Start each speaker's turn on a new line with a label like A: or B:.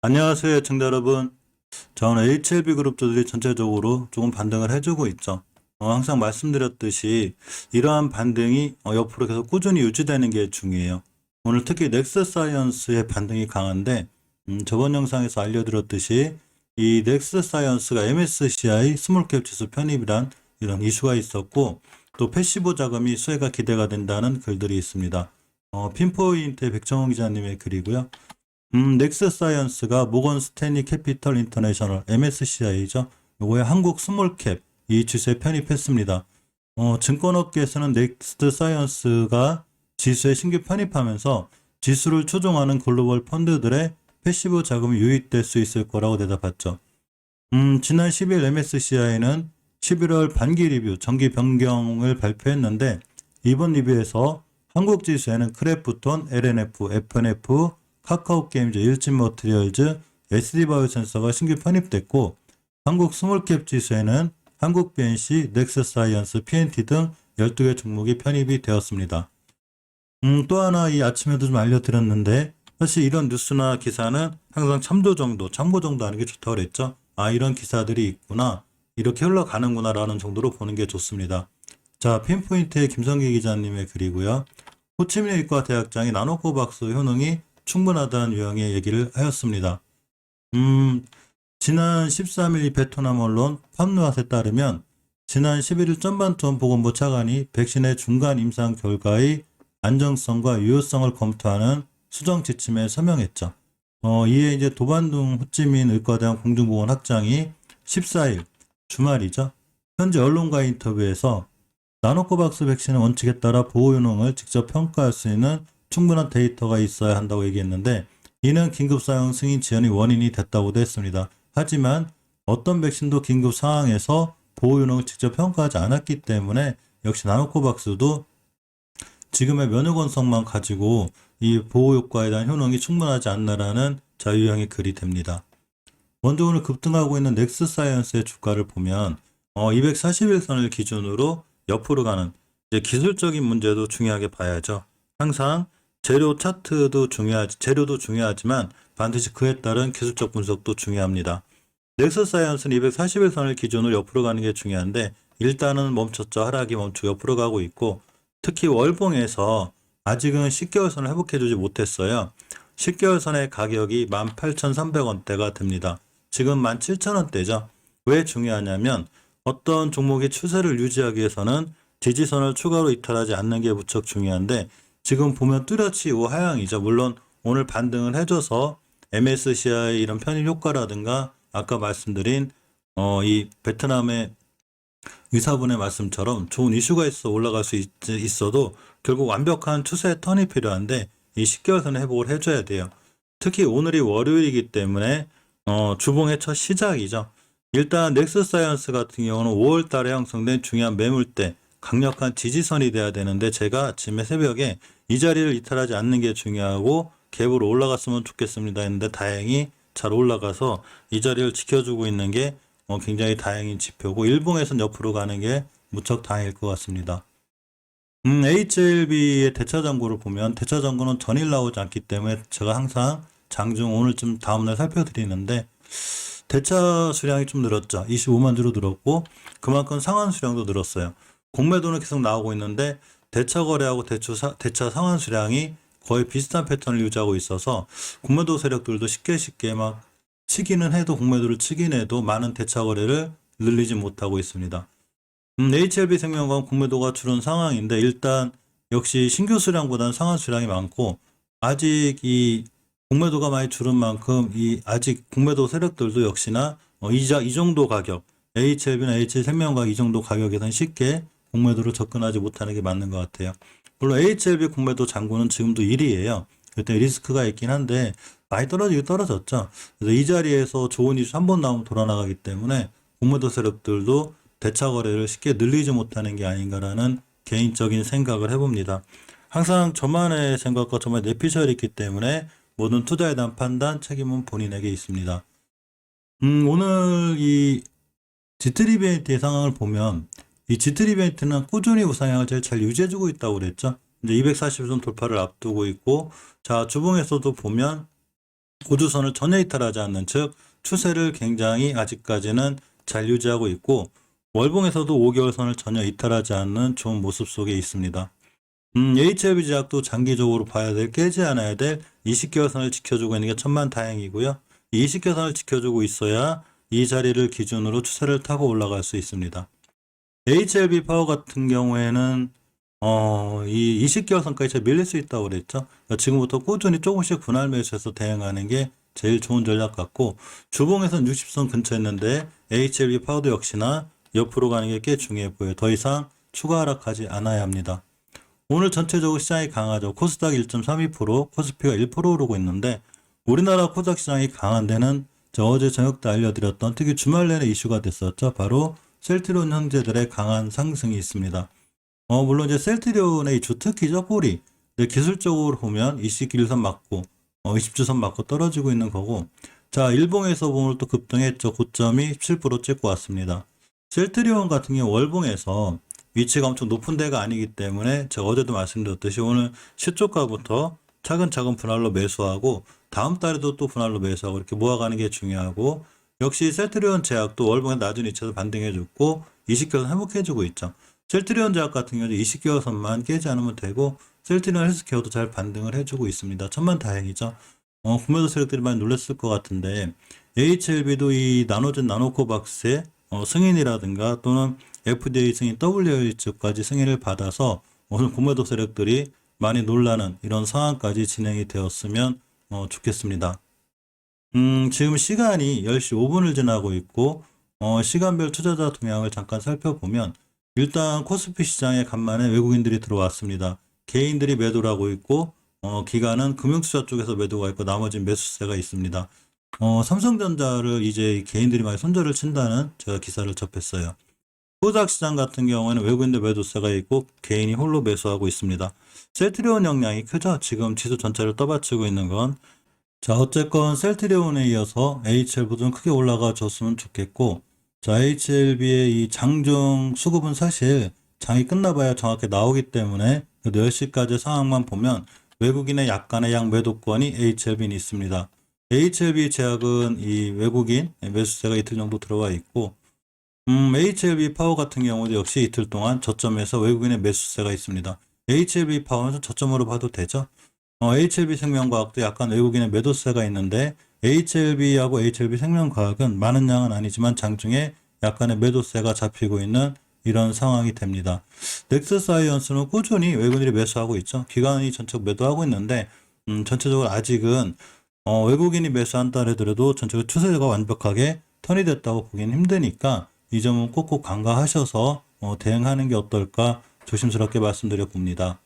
A: 안녕하세요, 청자 여러분. 저는 HLB 그룹주들이 전체적으로 조금 반등을 해주고 있죠. 항상 말씀드렸듯이 이러한 반등이 옆으로 계속 꾸준히 유지되는 게 중요해요. 오늘 특히 넥스사이언스의 반등이 강한데 저번 영상에서 알려드렸듯이 이 넥스사이언스가 MSCI 스몰캡 지수 편입이란 이런 이슈가 있었고 또 패시브 자금이 수혜가 기대가 된다는 글들이 있습니다. 핀포인트의 백정원 기자님의 글이고요. 넥스사이언스가 모건 스탠리 캐피털 인터내셔널 MSCI죠. 요거에 한국 스몰캡 이 지수에 편입했습니다. 증권업계에서는 넥스사이언스가 지수에 신규 편입하면서 지수를 추종하는 글로벌 펀드들의 패시브 자금이 유입될 수 있을 거라고 대답했죠. 지난 10일 MSCI는 11월 반기 리뷰 정기 변경을 발표했는데 이번 리뷰에서 한국 지수에는 크래프톤, LNF, FNF, 카카오게임즈, 일진머티리얼즈, SD바이오센서가 신규 편입됐고 한국 스몰캡 지수에는 한국 BNC, 넥스사이언스, PNT 등 12개 종목이 편입이 되었습니다. 또 하나 이 아침에도 좀 알려드렸는데 사실 이런 뉴스나 기사는 항상 참고 정도 하는 게 좋다고 그랬죠. 이런 기사들이 있구나, 이렇게 흘러가는구나 라는 정도로 보는 게 좋습니다. 자, 핀포인트의 김성기 기자님의 글이고요. 호치민 의과 대학장이 나노코박스 효능이 충분하다는 유형의 얘기를 하였습니다. 지난 13일 베트남 언론 팜누앗에 따르면 지난 11일 전반투원 보건부 차관이 백신의 중간 임상 결과의 안정성과 유효성을 검토하는 수정 지침에 서명했죠. 이에 이제 도반둥 호치민 의과대학 공중보건 학장이 14일 주말이죠. 현재 언론과 인터뷰에서 나노코박스 백신의 원칙에 따라 보호 효능을 직접 평가할 수 있는 충분한 데이터가 있어야 한다고 얘기했는데 이는 긴급 사용 승인 지연이 원인이 됐다고도 했습니다. 하지만 어떤 백신도 긴급 상황에서 보호 효능을 직접 평가하지 않았기 때문에 역시 나노코박스도 지금의 면역 원성만 가지고 이 보호 효과에 대한 효능이 충분하지 않나라는 자유형의 글이 됩니다. 먼저 오늘 급등하고 있는 넥스사이언스의 주가를 보면 241선을 기준으로 옆으로 가는 이제 기술적인 문제도 중요하게 봐야죠. 항상 재료도 중요하지만 반드시 그에 따른 기술적 분석도 중요합니다. 넥스사이언스는 241선을 기준으로 옆으로 가는 게 중요한데 일단은 멈췄죠. 하락이 멈추고 옆으로 가고 있고 특히 월봉에서 아직은 10개월선을 회복해주지 못했어요. 10개월선의 가격이 18,300원대가 됩니다. 지금 17,000원대죠. 왜 중요하냐면 어떤 종목의 추세를 유지하기 위해서는 지지선을 추가로 이탈하지 않는 게 무척 중요한데 지금 보면 뚜렷이 우하향이죠. 물론 오늘 반등을 해줘서 MSCI 이런 편입 효과라든가 아까 말씀드린 이 베트남의 의사분의 말씀처럼 좋은 이슈가 있어 올라갈 수 있어도 결국 완벽한 추세 턴이 필요한데 이 10개월선의 회복을 해줘야 돼요. 특히 오늘이 월요일이기 때문에 주봉의 첫 시작이죠. 일단 넥스사이언스 같은 경우는 5월 달에 형성된 중요한 매물대 강력한 지지선이 돼야 되는데 제가 아침에 새벽에 이 자리를 이탈하지 않는 게 중요하고 갭으로 올라갔으면 좋겠습니다 했는데 다행히 잘 올라가서 이 자리를 지켜주고 있는 게 굉장히 다행인 지표고 일봉에선 옆으로 가는 게 무척 다행일 것 같습니다. HLB의 대차장고를 보면 대차장고는 전일 나오지 않기 때문에 제가 항상 장중 오늘쯤 다음날 살펴드리는데 대차 수량이 좀 늘었죠. 25만 주로 늘었고 그만큼 상환 수량도 늘었어요. 공매도는 계속 나오고 있는데 대차 거래하고 대차 상환 수량이 거의 비슷한 패턴을 유지하고 있어서 공매도 세력들도 쉽게 막 치기는 해도 공매도를 치긴 해도 많은 대차 거래를 늘리지 못하고 있습니다. HLB 생명과는 공매도가 줄은 상황인데 일단 역시 신규 수량보다는 상환 수량이 많고 아직 이 공매도가 많이 줄은 만큼 이 아직 공매도 세력들도 역시나 이 정도 가격 HLB나 HL생명과 이 정도 가격에선 쉽게 공매도로 접근하지 못하는 게 맞는 것 같아요. 물론 HLB 공매도 잔고는 지금도 1위예요. 그때 리스크가 있긴 한데 많이 떨어졌죠. 그래서 이 자리에서 좋은 이슈 한 번 나오면 돌아나가기 때문에 공매도 세력들도 대차 거래를 쉽게 늘리지 못하는 게 아닌가라는 개인적인 생각을 해봅니다. 항상 저만의 생각과 저만의 내피셜이 있기 때문에 모든 투자에 대한 판단, 책임은 본인에게 있습니다. 오늘 이 지트리베이트의 상황을 보면 이 지트리베이트는 꾸준히 우상향을 제일 잘 유지해주고 있다고 그랬죠. 이제 240선 돌파를 앞두고 있고 자 주봉에서도 보면 우주선을 전혀 이탈하지 않는, 즉 추세를 굉장히 아직까지는 잘 유지하고 있고, 월봉에서도 5개월 선을 전혀 이탈하지 않는 좋은 모습 속에 있습니다. HLB 제약도 장기적으로 봐야 될, 깨지 않아야 될 20개월 선을 지켜주고 있는 게 천만다행이고요. 이 20개월 선을 지켜주고 있어야 이 자리를 기준으로 추세를 타고 올라갈 수 있습니다. HLB 파워 같은 경우에는 이 20개월 선까지 밀릴 수 있다고 그랬죠. 그러니까 지금부터 꾸준히 조금씩 분할 매수해서 대응하는 게 제일 좋은 전략 같고, 주봉에서는 60선 근처에 있는데 HLB 파워도 역시나 옆으로 가는 게 꽤 중요해 보여요. 더 이상 추가 하락하지 않아야 합니다. 오늘 전체적으로 시장이 강하죠. 코스닥 1.32%, 코스피가 1% 오르고 있는데, 우리나라 코스닥 시장이 강한 데는 어제 저녁 때 알려드렸던 특히 주말 내내 이슈가 됐었죠. 바로 셀트리온 형제들의 강한 상승이 있습니다. 물론 이제 셀트리온의 주특기죠, 꼬리. 근데 기술적으로 보면 21선 맞고 20주선 맞고 떨어지고 있는 거고, 자, 일봉에서 보면 또 급등했죠. 고점이 17% 찍고 왔습니다. 셀트리온 같은 경우 월봉에서 위치가 엄청 높은 데가 아니기 때문에 제가 어제도 말씀드렸듯이 오늘 시초가부터 차근차근 분할로 매수하고 다음 달에도 또 분할로 매수하고 이렇게 모아가는 게 중요하고, 역시 셀트리온 제약도 월봉에 낮은 위치에서 반등해줬고 20개월 회복해주고 있죠. 셀트리온 제약 같은 경우는 20개월 선만 깨지 않으면 되고, 셀트리온 헬스케어도 잘 반등을 해주고 있습니다. 천만다행이죠. 구매도 세력들이 많이 놀랐을 것 같은데, HLB도 이 나노젠 나노코박스의 승인이라든가 또는 FDA 승인, WH까지 승인을 받아서 오늘 구매도 세력들이 많이 놀라는 이런 상황까지 진행이 되었으면 좋겠습니다. 지금 시간이 10시 5분을 지나고 있고, 시간별 투자자 동향을 잠깐 살펴보면, 일단 코스피 시장에 간만에 외국인들이 들어왔습니다. 개인들이 매도를 하고 있고, 기관은 금융투자 쪽에서 매도가 있고, 나머지는 매수세가 있습니다. 삼성전자를 이제 개인들이 많이 손절을 친다는 제가 기사를 접했어요. 코스닥 시장 같은 경우에는 외국인들 매도세가 있고 개인이 홀로 매수하고 있습니다. 셀트리온 영향이 크죠. 지금 지수 전체를 떠받치고 있는 건. 자, 어쨌건 셀트리온에 이어서 HLB도 좀 크게 올라가 줬으면 좋겠고, 자, HLB의 이 장중 수급은 사실 장이 끝나봐야 정확히 나오기 때문에 10시까지 상황만 보면 외국인의 약간의 양매도권이 HLB는 있습니다. HLB 제약은 이 외국인 매수세가 이틀 정도 들어가 있고, HLB 파워 같은 경우도 역시 이틀 동안 저점에서 외국인의 매수세가 있습니다. HLB 파워는 저점으로 봐도 되죠. HLB 생명과학도 약간 외국인의 매도세가 있는데, HLB하고 HLB 생명과학은 많은 양은 아니지만 장중에 약간의 매도세가 잡히고 있는 이런 상황이 됩니다. 넥스사이언스는 꾸준히 외국인들이 매수하고 있죠. 기관이 전체적으로 매도하고 있는데, 전체적으로 아직은 외국인이 매수한다 하더라도 전체적으로 추세가 완벽하게 턴이 됐다고 보기는 힘드니까 이 점은 꼭꼭 간과하셔서 대응하는 게 어떨까 조심스럽게 말씀드려 봅니다.